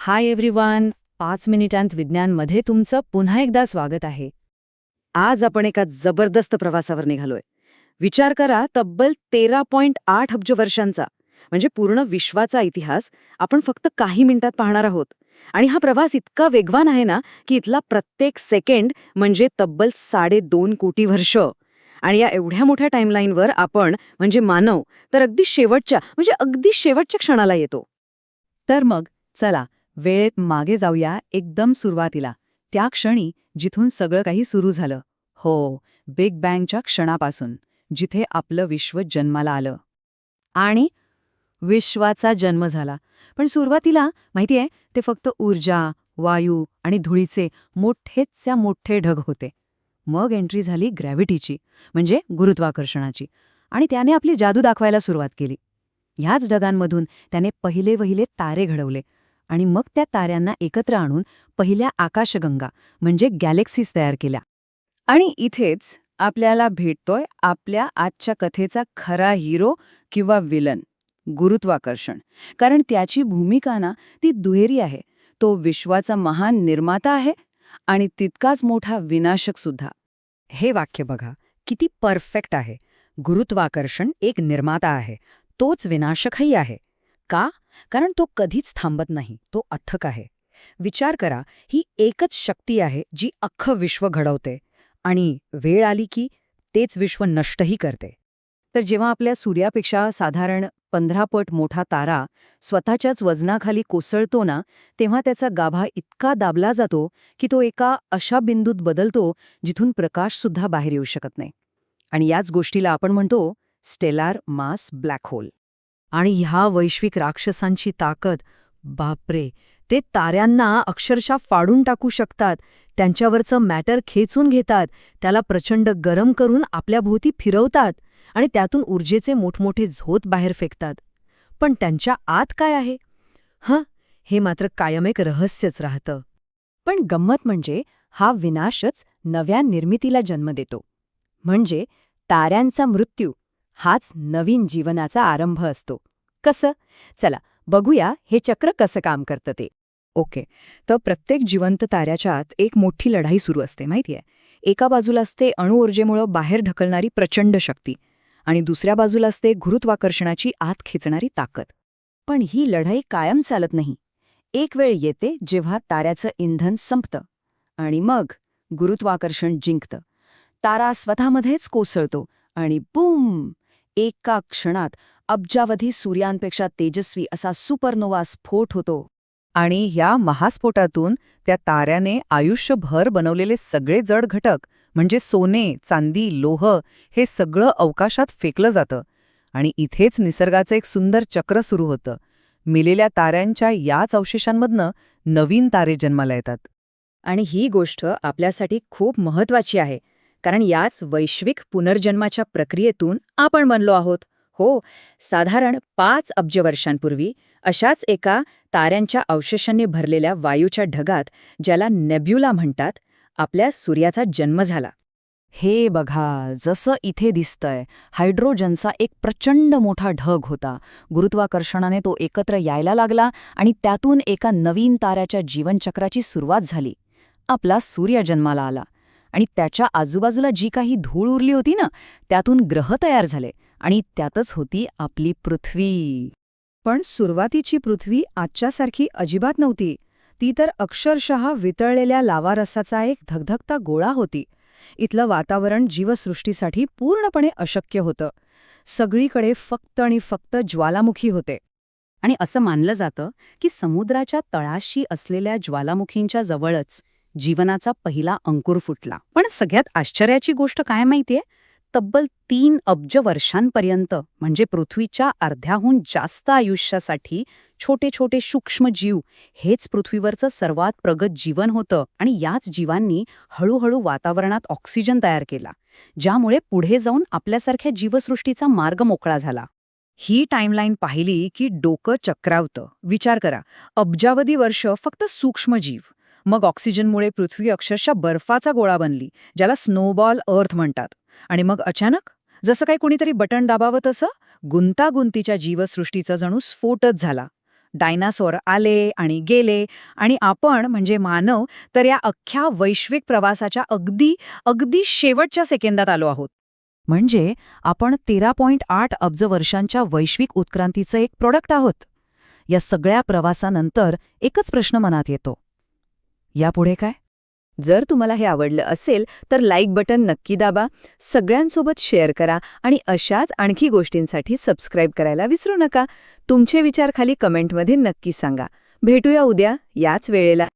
Hi everyone, 5 मिनिटांत विज्ञानमध्ये तुमचं पुन्हा एकदा स्वागत आहे. आज आपण एका जबरदस्त प्रवासावर निघालोय. विचार करा, तब्बल 13.8 अब्ज वर्षांचा म्हणजे पूर्ण विश्वाचा इतिहास आपण फक्त काही मिनिटात पाहणार आहोत. आणि हा प्रवास इतका वेगवान आहे ना की इथला प्रत्येक सेकंड म्हणजे तब्बल 2.5 कोटी वर्ष. आणि या एवढ्या मोठ्या टाइमलाईनवर आपण म्हणजे मानव तर अगदी शेवटच्या क्षणाला येतो. तर मग चला वेळेत मागे जाऊया, एकदम सुरुवातीला, त्या क्षणी जिथून सगळं काही सुरू झालं. हो, बिग बँगच्या क्षणापासून, जिथे आपलं विश्व जन्माला आलं. आणि विश्वाचा जन्म झाला. पण सुरुवातीला माहितीये, ते फक्त ऊर्जा, वायू आणि धुळीचे मोठेच्या मोठे ढग होते. मग एंट्री झाली ग्रॅव्हिटीची, म्हणजे गुरुत्वाकर्षणाची, आणि त्याने आपली जादू दाखवायला सुरुवात केली. ह्याच ढगांमधून त्याने पहिले तारे घडवले आणि मग त्या ताऱ्यांना एकत्र आणून पहिल्या आकाशगंगा म्हणजे गॅलेक्सीज तयार केल्या. आणि इथेच आपल्याला भेटतोय आपल्या आजच्या कथेचा खरा हिरो किंवा विलन, गुरुत्वाकर्षण. कारण त्याची भूमिका ना ती दुहेरी आहे. तो विश्वाचा महान निर्माता आहे आणि तितकाच मोठा विनाशक सुद्धा. हे वाक्य बघा, किती परफेक्ट आहे. गुरुत्वाकर्षण एक निर्माता आहे, तोच विनाशकही आहे. का? कारण तो कधीच थांबत नाही, तो अथक आहे. विचार करा, ही एकच शक्ती आहे जी अख्खं विश्व घडवते आणि वेळ आली की तेच विश्व नष्टही करते. तर जेव्हा आपल्या सूर्यापेक्षा साधारण 15 पट मोठा तारा स्वतःच्याच वजनाखाली कोसळतो ना, तेव्हा त्याचा गाभा इतका दाबला जातो की तो एका अशा बिंदूत बदलतो जिथून प्रकाशसुद्धा बाहेर येऊ शकत नाही. आणि याच गोष्टीला आपण म्हणतो स्टेलार मास ब्लॅक होल. आणि ह्या वैश्विक राक्षसांची ताकद, बापरे, ते ताऱ्यांना अक्षरशः फाडून टाकू शकतात. त्यांच्यावरचं मॅटर खेचून घेतात, त्याला प्रचंड गरम करून आपल्याभोवती फिरवतात आणि त्यातून ऊर्जेचे मोठमोठे झोत बाहेर फेकतात. पण त्यांच्या आत काय आहे? हे मात्र कायम एक रहस्यच राहतं. पण गंमत म्हणजे हा विनाशच नव्या निर्मितीला जन्म देतो. म्हणजे ताऱ्यांचा मृत्यू हाच नवीन जीवनाचा आरंभ असतो. कसं? चला बघूया हे चक्र कसं काम करतं ते. ओके, तर प्रत्येक जिवंत ताऱ्याच्या आत एक मोठी लढाई सुरू असते, माहितीये. एका बाजूला असते अणुऊर्जेमुळं बाहेर ढकलणारी प्रचंड शक्ती आणि दुसऱ्या बाजूला असते गुरुत्वाकर्षणाची आत खेचणारी ताकद. पण ही लढाई कायम चालत नाही. एक वेळ येते जेव्हा ताऱ्याचं इंधन संपतं आणि मग गुरुत्वाकर्षण जिंकतं. तारा स्वतःमध्येच कोसळतो आणि बूम, एका क्षणात अब्जावधी सूर्यांपेक्षा तेजस्वी असा सुपरनोवा स्फोट होतो. आणि ह्या महास्फोटातून त्या ताऱ्याने आयुष्यभर बनवलेले सगळे जड घटक म्हणजे सोने, चांदी, लोह हे सगळं अवकाशात फेकलं जातं. आणि इथेच निसर्गाचं एक सुंदर चक्र सुरू होतं. मिलेल्या ताऱ्यांच्या याच अवशेषांमधनं नवीन तारे जन्माला येतात. आणि ही गोष्ट आपल्यासाठी खूप महत्वाची आहे, कारण याच वैश्विक पुनर्जन्माच्या प्रक्रियेतून आपण बनलो आहोत. हो, साधारण 5 अब्ज वर्षांपूर्वी अशाच एका ताऱ्यांच्या अवशेषांनी भरलेल्या वायूच्या ढगात, ज्याला नेब्युला म्हणतात, आपल्या सूर्याचा जन्म झाला. हे बघा, जसं इथे दिसतंय, हायड्रोजनचा एक प्रचंड मोठा ढग होता. गुरुत्वाकर्षणाने तो एकत्र यायला लागला आणि त्यातून एका नवीन ताऱ्याच्या जीवनचक्राची सुरुवात झाली. आपला सूर्य जन्माला आला आणि त्याच्या आजूबाजूला जी काही धूळ उरली होती ना, त्यातून ग्रह तयार झाले आणि त्यातच होती आपली पृथ्वी. पण सुरुवातीची पृथ्वी आजच्यासारखी अजिबात नव्हती. ती तर अक्षरशः वितळलेल्या लावारसाचा एक धगधगता गोळा होती. इथलं वातावरण जीवसृष्टीसाठी पूर्णपणे अशक्य होतं. सगळीकडे फक्त आणि फक्त ज्वालामुखी होते. आणि असं मानलं जातं की समुद्राच्या तळाशी असलेल्या ज्वालामुखींच्या जवळच जीवनाचा पहिला अंकुर फुटला. पण सगळ्यात आश्चर्याची गोष्ट काय माहितीये? तब्बल 3 अब्ज वर्षांपर्यंत, म्हणजे पृथ्वीच्या अर्ध्याहून जास्त आयुष्यासाठी छोटे छोटे सूक्ष्म जीव हेच पृथ्वीवरचं सर्वात प्रगत जीवन होतं. आणि याच जीवांनी हळूहळू वातावरणात ऑक्सिजन तयार केला, ज्यामुळे पुढे जाऊन आपल्यासारख्या जीवसृष्टीचा मार्ग मोकळा झाला. ही टाईमलाईन पाहिली की डोकं चक्रावतं. विचार करा, अब्जावधी वर्ष फक्त सूक्ष्मजीव, मग ऑक्सिजनमुळे पृथ्वी अक्षरशः बर्फाचा गोळा बनली, ज्याला स्नोबॉल अर्थ म्हणतात. आणि मग अचानक, जसं काही कुणीतरी बटण दाबावं तसं, गुंतागुंतीच्या जीवसृष्टीचा जणू स्फोटच झाला. डायनासोर आले आणि गेले आणि आपण म्हणजे मानव तर या अख्ख्या वैश्विक प्रवासाच्या अगदी अगदी शेवटच्या सेकंदात आलो आहोत. म्हणजे आपण 13.8 अब्ज वर्षांच्या वैश्विक उत्क्रांतीचं एक प्रोडक्ट आहोत. या सगळ्या प्रवासानंतर एकच प्रश्न मनात येतो. यापुढे काय? जर तुम्हाला हे आवडलं असेल तर लाईक बटन नक्की दाबा, सगळ्यांसोबत शेअर करा आणि अशाच आणखी गोष्टींसाठी सबस्क्राईब करायला विसरू नका. तुमचे विचार खाली कमेंटमध्ये नक्की सांगा. भेटूया उद्या याच वेळेला.